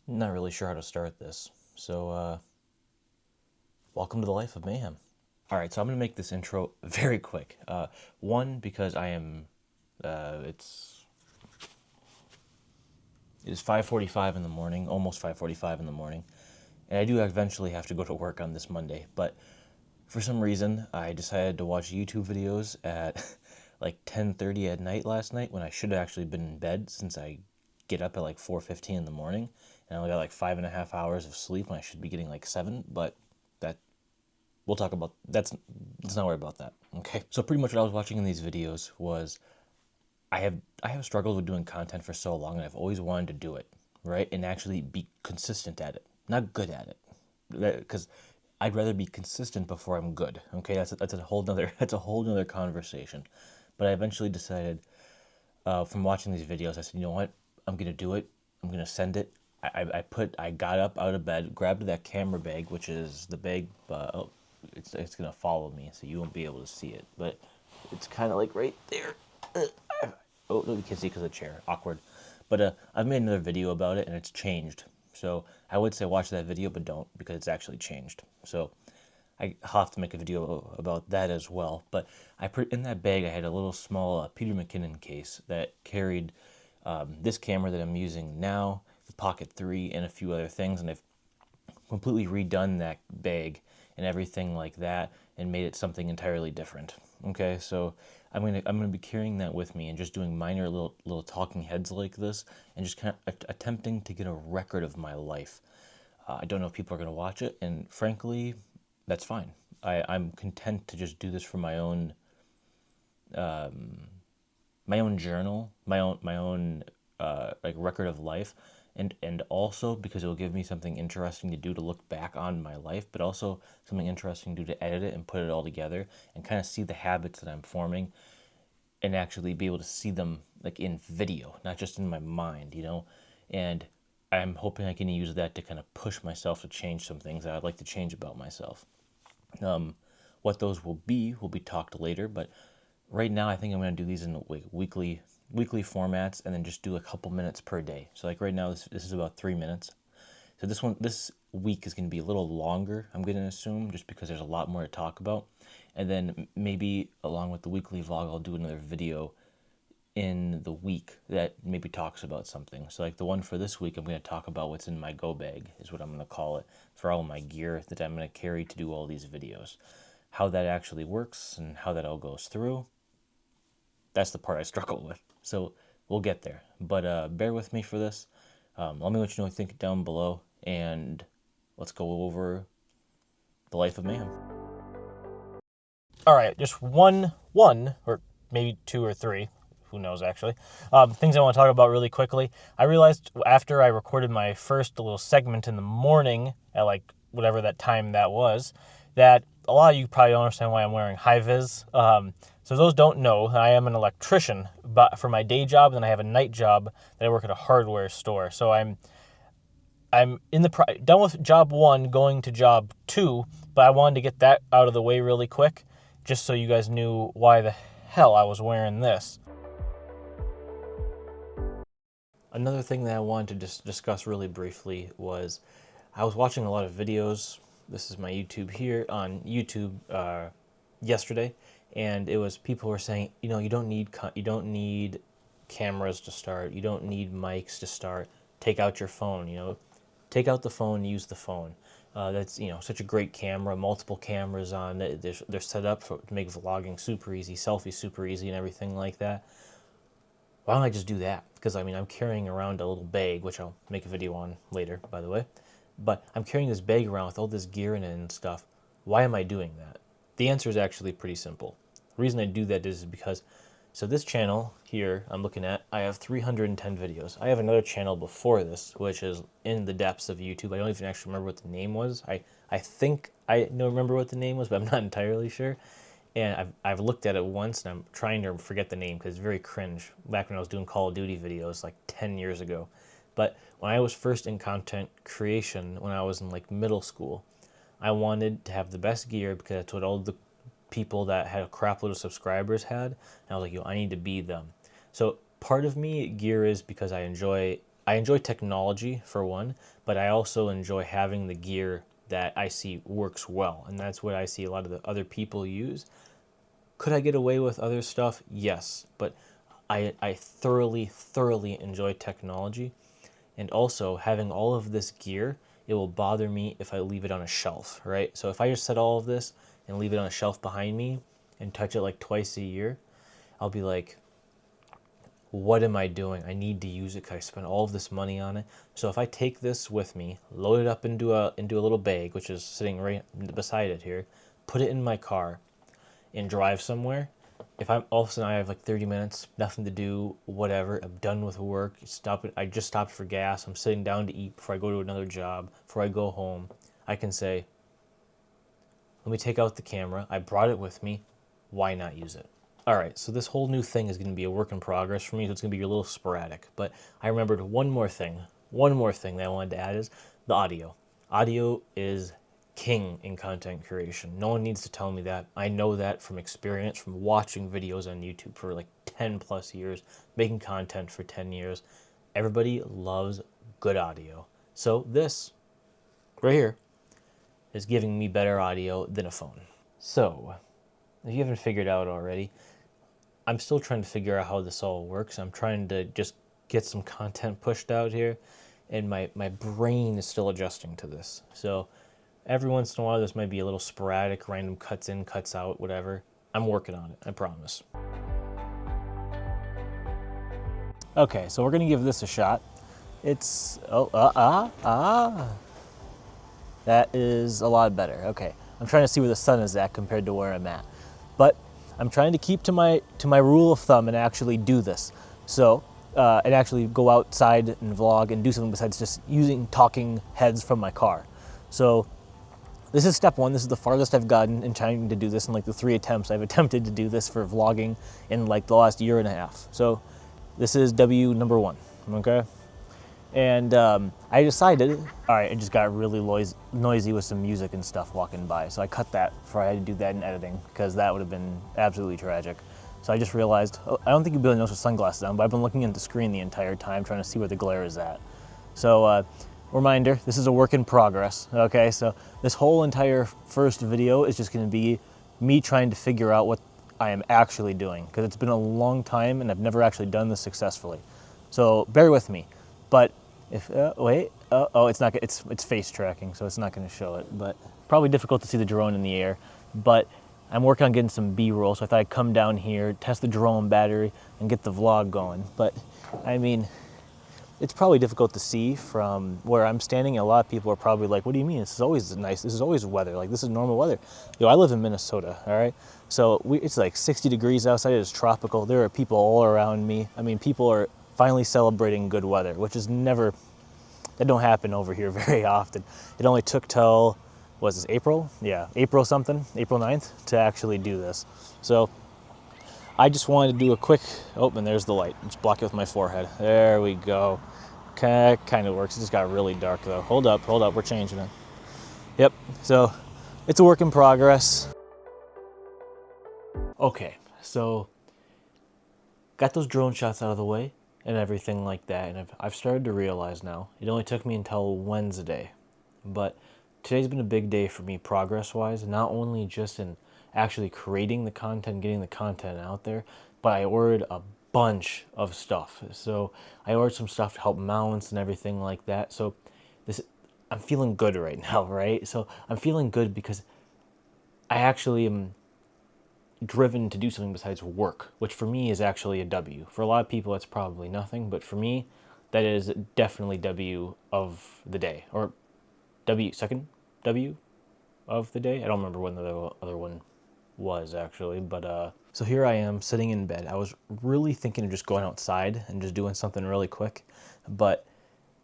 Not really sure how to start this. So, welcome to the life of mayhem. All right, so I'm gonna make this intro very quick. One, because I am, it's it is 5:45 in the morning, almost 5:45 in the morning, and I do eventually have to go to work on this Monday. But for some reason, I decided to watch YouTube videos at like 10:30 at night last night when I should have actually been in bed since I get up at like 4:15 in the morning, and I only got like 5.5 hours of sleep when I should be getting like 7. But that we'll talk about. Let's not worry about that. Okay. So pretty much what I was watching in these videos was I have struggled with doing content for so long, and I've always wanted to do it right and actually be consistent at it, not good at it, because I'd rather be consistent before I'm good. Okay, that's a whole nother that's a whole nother conversation. But I eventually decided from watching these videos, I said, you know what, I'm gonna do it. I'm gonna send it. I got up out of bed, grabbed that camera bag, which is the bag. Oh, it's gonna follow me, so you won't be able to see it, but it's kind of like right there. Oh, no, you can't see because of the chair. Awkward. But I've made another video about it, and it's changed. So I would say watch that video, but don't, because it's actually changed. So I'll have to make a video about that as well. But I put in that bag, I had a little small Peter McKinnon case that carried this camera that I'm using now, the Pocket 3, and a few other things. And I've completely redone that bag and everything like that and made it something entirely different. Okay, so I'm gonna be carrying that with me and just doing minor little talking heads like this and just kind of attempting to get a record of my life. I don't know if people are gonna watch it, and frankly, that's fine. I'm content to just do this for my own journal, my own like record of life, and also because it will give me something interesting to do to look back on my life, but also something interesting to do to edit it and put it all together and kind of see the habits that I'm forming and actually be able to see them like in video, not just in my mind, And I'm hoping I can use that to kind of push myself to change some things that I'd like to change about myself. What those will be talked later, but right now I think I'm going to do these in like weekly formats and then just do a couple minutes per day. So like right now this is about 3 minutes. So this week is going to be a little longer, I'm going to assume, just because there's a lot more to talk about. And then maybe along with the weekly vlog, I'll do another video in the week that maybe talks about something. So like the one for this week, I'm going to talk about what's in my go bag, is what I'm going to call it, for all my gear that I'm going to carry to do all these videos. How that actually works and how that all goes through, that's the part I struggle with. So we'll get there. But bear with me for this. Let me let you know what you think down below, and let's go over the life of mayhem. All right, just one, or maybe two or three, who knows actually, things I want to talk about really quickly. I realized after I recorded my first little segment in the morning at like whatever that time that was, that a lot of you probably don't understand why I'm wearing high vis. So those don't know, I am an electrician, but for my day job, then I have a night job that I work at a hardware store. So I'm in the done with job 1, going to job 2, but I wanted to get that out of the way really quick, just so you guys knew why the hell I was wearing this. Another thing that I wanted to just discuss really briefly was I was watching a lot of videos. This is my YouTube here on YouTube yesterday, and it was people who were saying, you don't need cameras to start. You don't need mics to start. Take out your phone. Take out the phone, use the phone. That's such a great camera, multiple cameras on it. They're set up to make vlogging super easy, selfies super easy, and everything like that. Why don't I just do that? Because I'm carrying around a little bag, which I'll make a video on later, by the way. But I'm carrying this bag around with all this gear in it and stuff. Why am I doing that? The answer is actually pretty simple. The reason I do that is because, so this channel here I'm looking at, I have 310 videos. I have another channel before this, which is in the depths of YouTube. I don't even actually remember what the name was. I think I remember what the name was, but I'm not entirely sure. And I've looked at it once, and I'm trying to forget the name because it's very cringe. Back when I was doing Call of Duty videos like 10 years ago. But when I was first in content creation, when I was in like middle school, I wanted to have the best gear because that's what all the people that had a crap load of subscribers had. And I was like, I need to be them. So part of me, gear is because I I enjoy technology for one, but I also enjoy having the gear that I see works well, and that's what I see a lot of the other people use. Could I get away with other stuff? Yes, but I thoroughly enjoy technology, and also having all of this gear, it will bother me if I leave it on a shelf, right? So if I just set all of this and leave it on a shelf behind me and touch it like twice a year, I'll be like, what am I doing? I need to use it because I spent all of this money on it. So if I take this with me, load it up into a little bag, which is sitting right beside it here, put it in my car, and drive somewhere, if I'm all of a sudden I have like 30 minutes, nothing to do, whatever, I'm done with work, I just stopped for gas, I'm sitting down to eat before I go to another job, before I go home, I can say, let me take out the camera, I brought it with me, why not use it? All right, so this whole new thing is going to be a work in progress for me, so it's going to be a little sporadic, but I remembered one more thing that I wanted to add is the audio. Audio is king in content creation. No one needs to tell me that. I know that from experience, from watching videos on YouTube for like 10 plus years, making content for 10 years. Everybody loves good audio. So this right here is giving me better audio than a phone. So if you haven't figured out already, I'm still trying to figure out how this all works. I'm trying to just get some content pushed out here, and my brain is still adjusting to this. So every once in a while, this might be a little sporadic, random cuts in, cuts out, whatever. I'm working on it, I promise. Okay, so we're gonna give this a shot. It's, that is a lot better. Okay, I'm trying to see where the sun is at compared to where I'm at. But I'm trying to keep to my rule of thumb and actually do this. So, and actually go outside and vlog and do something besides just using talking heads from my car. So this is step one. This is the farthest I've gotten in trying to do this in like the 3 attempts I've attempted to do this for vlogging in like the last year and a half. So this is W number 1, okay? And I decided, all right, it just got really noisy with some music and stuff walking by. So I cut that before I had to do that in editing because that would have been absolutely tragic. So I just realized, I don't think you'll be able to notice with sunglasses on, but I've been looking at the screen the entire time trying to see where the glare is at. So reminder, this is a work in progress, okay? So this whole entire first video is just gonna be me trying to figure out what I am actually doing because it's been a long time and I've never actually done this successfully. So bear with me. But if, it's not, it's face tracking, so it's not gonna show it, but probably difficult to see the drone in the air. But I'm working on getting some B-roll, so I thought I'd come down here, test the drone battery, and get the vlog going. But I mean, it's probably difficult to see from where I'm standing. A lot of people are probably like, what do you mean? This is always nice. This is always weather. Like, this is normal weather. Yo, I live in Minnesota, all right? So it's like 60 degrees outside. It's tropical. There are people all around me. I mean, people are finally celebrating good weather, which is never, that don't happen over here very often. It only took till, was this April? Yeah, April something, April 9th to actually do this. So I just wanted to do a quick, oh, and there's the light. Just block it with my forehead. There we go. Kind of works. It just got really dark though. Hold up, we're changing it. Yep, so it's a work in progress. Okay, so got those drone shots out of the way and everything like that, and I've started to realize now, it only took me until Wednesday, but today's been a big day for me progress-wise, not only just in actually creating the content, getting the content out there, but I ordered a bunch of stuff. So I ordered some stuff to help mounts and everything like that. So I'm feeling good right now, right? So I'm feeling good because I actually am driven to do something besides work, which for me is actually a W. For a lot of people, that's probably nothing, but for me, that is definitely W of the day, or second W of the day. I don't remember when the other one was actually, but so here I am sitting in bed. I was really thinking of just going outside and just doing something really quick, but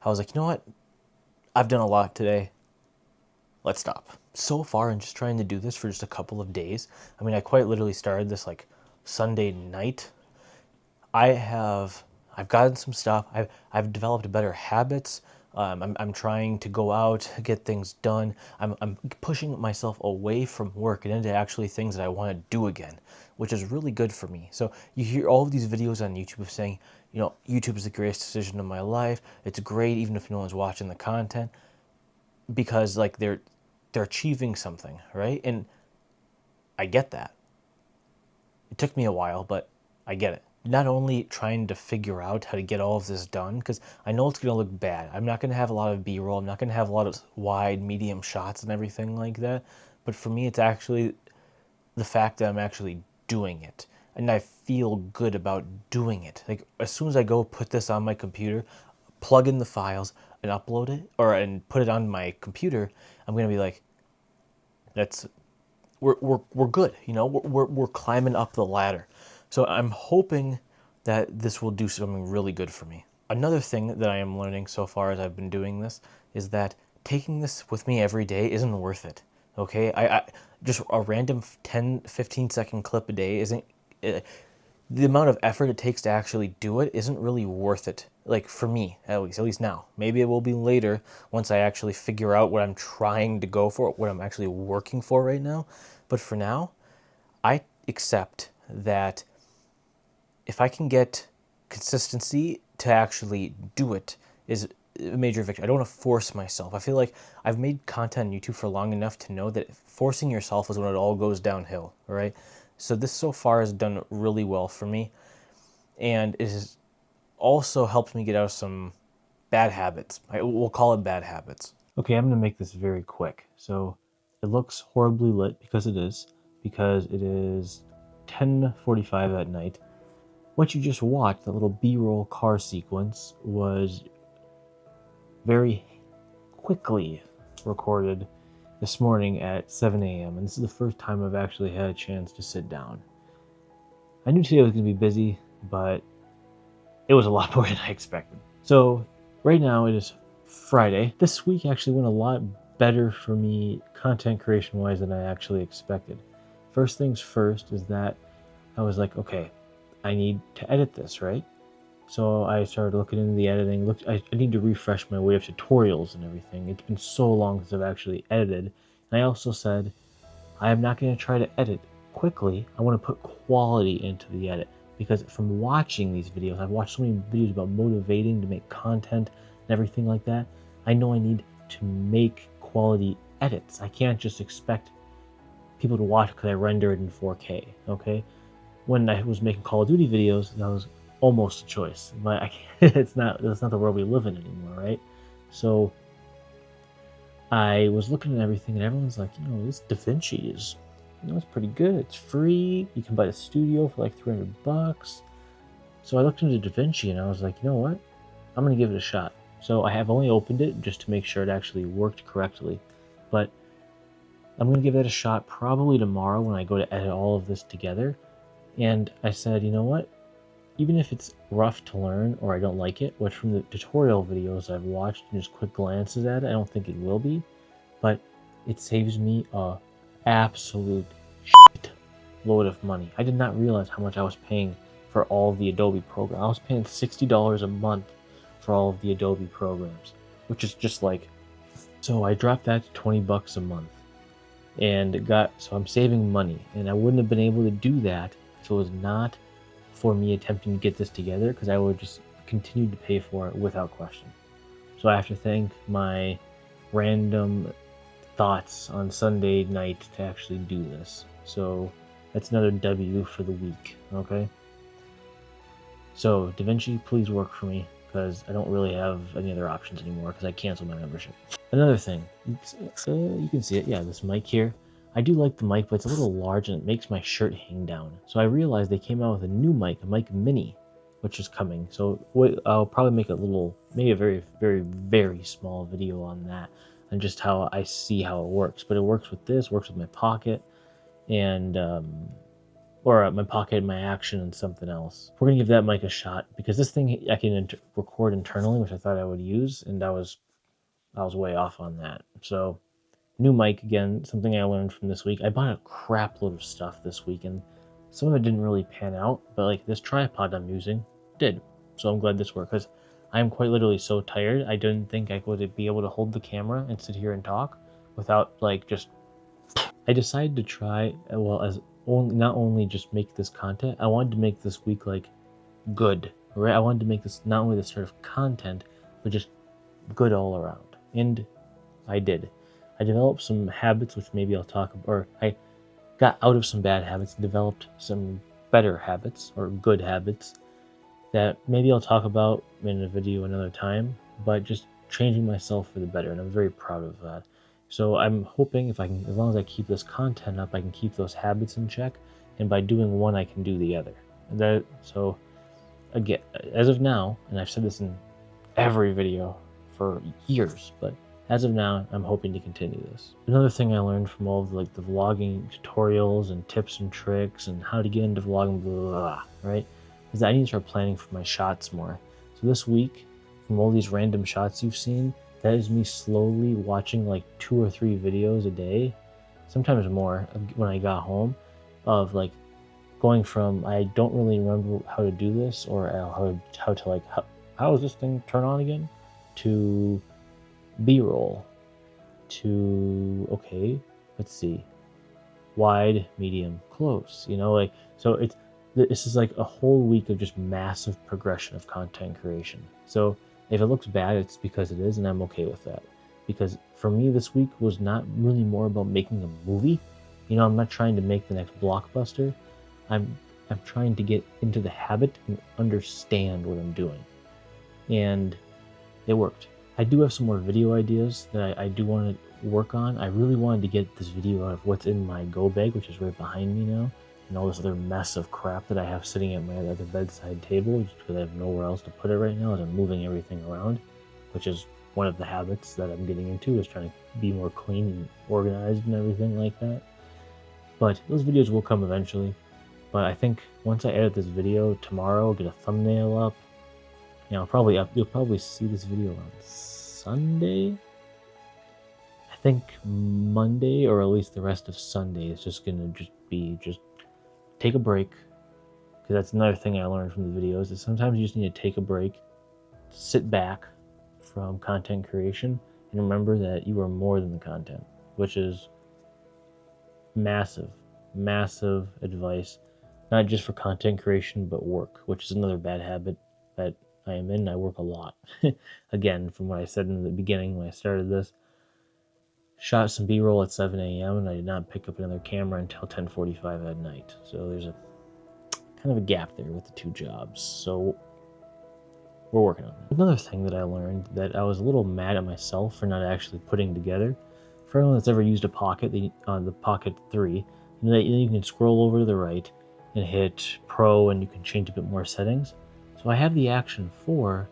I was like, you know what? I've done a lot today. Let's stop. So far, I'm just trying to do this for just a couple of days. I mean, I quite literally started this like Sunday night. I've gotten some stuff. I've developed better habits. I'm trying to go out, get things done. I'm pushing myself away from work and into actually things that I want to do again, which is really good for me. So you hear all of these videos on YouTube of saying, you know, YouTube is the greatest decision of my life. It's great even if no one's watching the content, because like they're achieving something, right? And I get that. It took me a while, but I get it. Not only trying to figure out how to get all of this done, because I know it's going to look bad. I'm not going to have a lot of B-roll. I'm not going to have a lot of wide, medium shots and everything like that. But for me, it's actually the fact that I'm actually doing it. And I feel good about doing it. Like, as soon as I go put this on my computer, plug in the files, and upload it, and put it on my computer, I'm going to be like, that's we're good, you know, we're climbing up the ladder. So I'm hoping that this will do something really good for me. Another thing that I am learning so far as I've been doing this is that taking this with me every day isn't worth it. Okay, I just a random 10-15 second clip a day isn't, the amount of effort it takes to actually do it isn't really worth it. Like, for me, at least now. Maybe it will be later once I actually figure out what I'm trying to go for, what I'm actually working for right now. But for now, I accept that if I can get consistency to actually do it is a major victory. I don't want to force myself. I feel like I've made content on YouTube for long enough to know that forcing yourself is when it all goes downhill, right? So this so far has done really well for me, and it has also helped me get out of some bad habits. We'll call it bad habits. Okay, I'm going to make this very quick. So it looks horribly lit because it is 10:45 at night. What you just watched, that little B-roll car sequence, was very quickly recorded this morning at 7 a.m. And this is the first time I've actually had a chance to sit down. I knew today was going to be busy, but it was a lot more than I expected. So right now it is Friday. This week actually went a lot better for me content creation wise than I actually expected. First things first is that I was like, okay, I need to edit this, right? So I started looking into the editing. I need to refresh my way of tutorials and everything. It's been so long since I've actually edited. And I also said, I am not going to try to edit quickly. I want to put quality into the edit. Because from watching these videos, I've watched so many videos about motivating to make content and everything like that. I know I need to make quality edits. I can't just expect people to watch because I rendered in 4K, okay? When I was making Call of Duty videos, that was almost a choice. But that's not the world we live in anymore, right? So I was looking at everything, and everyone's like, you know, this DaVinci is, you know, it's pretty good. It's free. You can buy the studio for like $300. So I looked into DaVinci, and I was like, you know what? I'm gonna give it a shot. So I have only opened it just to make sure it actually worked correctly, but I'm gonna give it a shot probably tomorrow when I go to edit all of this together. And I said, you know what? Even if it's rough to learn or I don't like it, which from the tutorial videos I've watched and just quick glances at it, I don't think it will be, but it saves me a absolute shit load of money. I did not realize how much I was paying for all of the Adobe programs. I was paying $60 a month for all of the Adobe programs, which is just like, so I dropped that to 20 bucks a month, and so I'm saving money, and I wouldn't have been able to do that if it was not for me attempting to get this together, because I would just continue to pay for it without question. So I have to thank my random thoughts on Sunday night to actually do this. So that's another W for the week, okay? So DaVinci, please work for me, because I don't really have any other options anymore because I canceled my membership. Another thing, you can see it, yeah, this mic here. I do like the mic, but it's a little large and it makes my shirt hang down. So I realized they came out with a new mic, a Mic Mini, which is coming. So I'll probably make a little, maybe a very, very, very small video on that and just how I see how it works. But it works with this, works with my pocket, and or my pocket, my action, and something else. We're gonna give that mic a shot because this thing I can record internally, which I thought I would use, and I was way off on that. So new mic again, something I learned from this week. I bought a crap load of stuff this week, and some of it didn't really pan out, but like this tripod I'm using did. So I'm glad this worked, because I'm quite literally so tired. I didn't think I would be able to hold the camera and sit here and talk without like just. I decided to try, well, as not only just make this content, I wanted to make this week like good, right? I wanted to make this not only the start of content, but just good all around. And I did. I developed some habits, which maybe I'll talk about, or I got out of some bad habits and developed some better habits or good habits that maybe I'll talk about in a video another time, but just changing myself for the better, and I'm very proud of that. So I'm hoping if I can, as long as I keep this content up, I can keep those habits in check, and by doing one, I can do the other. So again, as of now, and I've said this in every video for years, but as of now, I'm hoping to continue this. Another thing I learned from all of the vlogging tutorials and tips and tricks and how to get into vlogging, blah, blah, blah, right, is that I need to start planning for my shots more. So this week, from all these random shots you've seen, that is me slowly watching like 2 or 3 videos a day, sometimes more, when I got home, of like going from I don't really remember how to do this, or how to like how does this thing turn on again, to B-roll, to okay, let's see, wide, medium, close, like, so this is like a whole week of just massive progression of content creation. So if it looks bad, it's because it is, and I'm okay with that, because for me this week was not really more about making a movie. I'm not trying to make the next blockbuster. I'm trying to get into the habit and understand what I'm doing, and it worked. I do have some more video ideas that I do want to work on. I really wanted to get this video out of what's in my go bag, which is right behind me now, and all this other mess of crap that I have sitting at my other bedside table, just because I have nowhere else to put it right now as I'm moving everything around, which is one of the habits that I'm getting into, is trying to be more clean and organized and everything like that. But those videos will come eventually. But I think once I edit this video tomorrow, get a thumbnail up, you'll probably see this video on Sunday. I think Monday, or at least the rest of Sunday, is just gonna be take a break, because that's another thing I learned from the videos, is sometimes you just need to take a break, sit back from content creation, and remember that you are more than the content, which is massive advice, not just for content creation, but work, which is another bad habit that I am in. I work a lot. Again, from what I said in the beginning when I started this, shot some B-roll at 7 a.m. and I did not pick up another camera until 10:45 at night. So there's a kind of a gap there with the 2 jobs. So we're working on it. Another thing that I learned that I was a little mad at myself for not actually putting together, for anyone that's ever used a Pocket, the Pocket 3, you can scroll over to the right and hit Pro, and you can change a bit more settings. So I have the Action 4,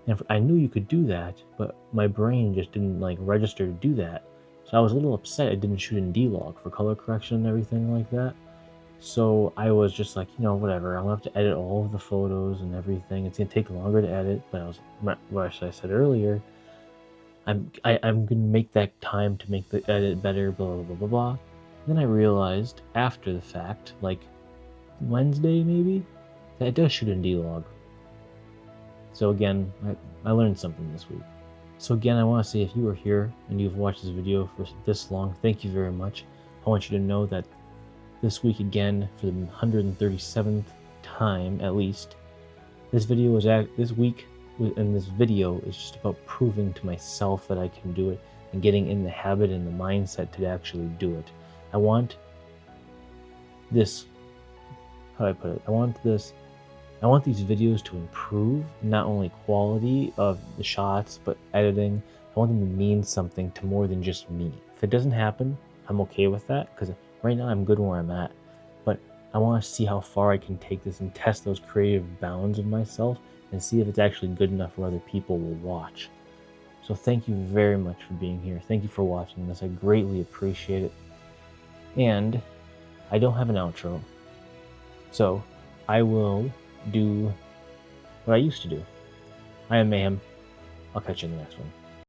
and I knew you could do that, but my brain just didn't register to do that. So I was a little upset it didn't shoot in D-Log for color correction and everything like that. So I was just like, whatever, I'm gonna have to edit all of the photos and everything. It's gonna take longer to edit, but what I said earlier, I'm gonna make that time to make the edit better, blah blah blah blah blah. Then I realized after the fact, like Wednesday maybe, that it does shoot in D-Log. So again, I learned something this week. So again, I want to say, if you are here and you've watched this video for this long, thank you very much. I want you to know that this week again, for the 137th time at least, this video is this week, and this video is just about proving to myself that I can do it and getting in the habit and the mindset to actually do it. I want this, how do I put it? I want these videos to improve not only quality of the shots, but editing. I want them to mean something to more than just me. If it doesn't happen, I'm okay with that, because right now I'm good where I'm at. But I want to see how far I can take this and test those creative bounds of myself and see if it's actually good enough where other people will watch. So thank you very much for being here. Thank you for watching this. I greatly appreciate it. And I don't have an outro, so I will do what I used to do. I am Mayhem. I'll catch you in the next one.